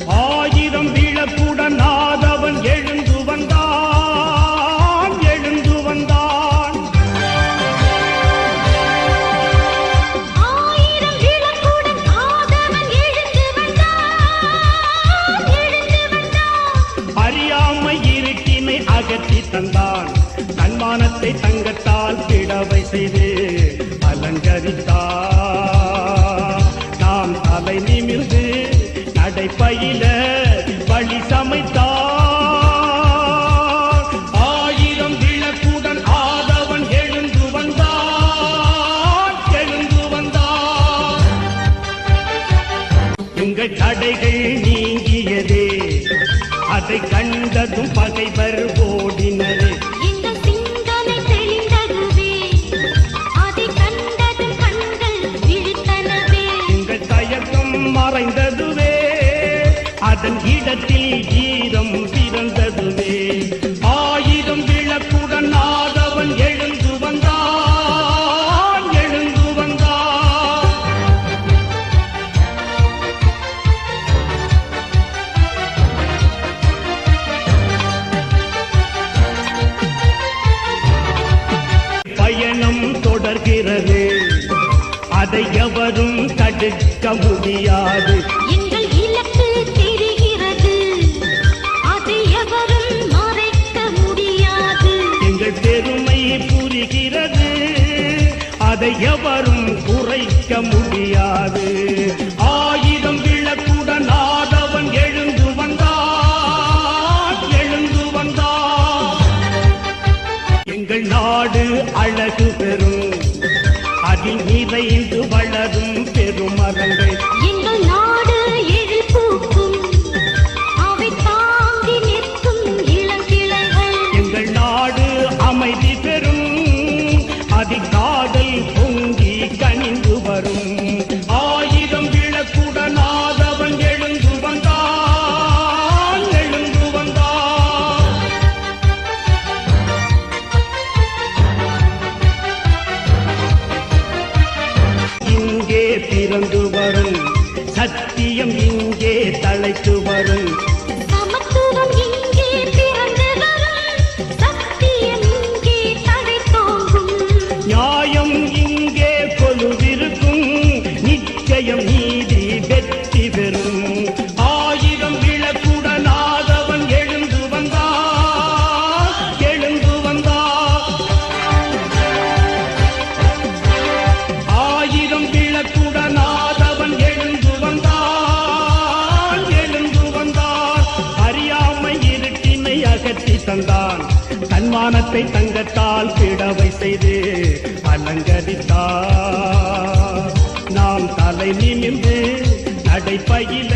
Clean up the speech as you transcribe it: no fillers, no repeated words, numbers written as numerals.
ஆயிரம் விளக்குடன் ஆதவன் எழுந்து வந்தான், எழுந்து வந்தான். ஆயிரம் விளக்குடன் ஆதவன் எழுந்து வந்தான், எழுந்து வந்தான். அறியாமை இருட்டினை அகற்றி தந்தான், தன்மானத்தை தங்கத்தால் பிடவை செய்து அலங்கரித்தார். நாம் தலை நிமிர்ந்து நடைபயில வழி சமைத்தார். ஆயிரம் விளக்குடன் ஆதவன் எழுந்து வந்தான், எழுந்து வந்தான். எங்கள் தடைகள் நீங்கியதே, அதை கண்டதும் பகைவர் ஓடினரே. எங்கள் சிந்தனை தெளிந்ததுவே, அதை கண்டதும் கண்கள் விழித்தனவே. எங்கள் தயக்கம் மறைந்ததுவே, அதன் இடத்தில் ஈரம் பிறந்ததுவே. ஆயிரம் விளக்குடன் ஆதவன் எழுந்து வந்தான், எழுந்து வந்தான். பயணம் தொடர்கிறது, அதை எவரும் தடுக்க முடியாது. எங்கள் இலக்கு தெரிகிறது, அதை எவரும் மறைக்க முடியாது. எங்கள் பெருமை புரிகிறது, அதை எவரும் குறைக்க முடியாது. ஆயிரம் விளக்குடன் ஆதவன் எழுந்து வந்தான், எழுந்து வந்தான். எங்கள் நாடு அழகு பெறும், அதில் நிறைந்து வளரும் பெருமரங்கள். எங்கள் நாடு எழில் பூக்கும், அவை தாங்கி நிற்கும் இளங்கிளைகள். எங்கள் நாடு அமைதி பெறும், அதில் காதல் பொங்கி கனிந்து வரும். ஆயிரம் விளக்குடன் ஆதவன் எழுந்து வந்தான், எழுந்து வந்தான். இங்கே பிறந்து வரும் சத்தியம், இங்கே தழைத்து வரும். சமத்துவம் இங்கே பிறந்து வரும், சத்தியம் இங்கே தழைத்தோங்கும். நியாயம் இங்கே கொலுவிருக்கும், நிச்சயம் நீதி வெற்றி பெறும். ஆயிரம் விளக்குடன் ஆதவன் எழுந்து வந்தான், எழுந்து வந்தான். ஆயிரம் விளக்குடன் ஆதவன் எழுந்து வந்தான், எழுந்து வந்தான். அறியாமை இருட்டினை அகற்றி தந்தான், தன்மானத்தை தங்கத்தால் பிடவை செய்து அலங்கரித்தார். நாம் தலை நிமிர்ந்து நடைபயில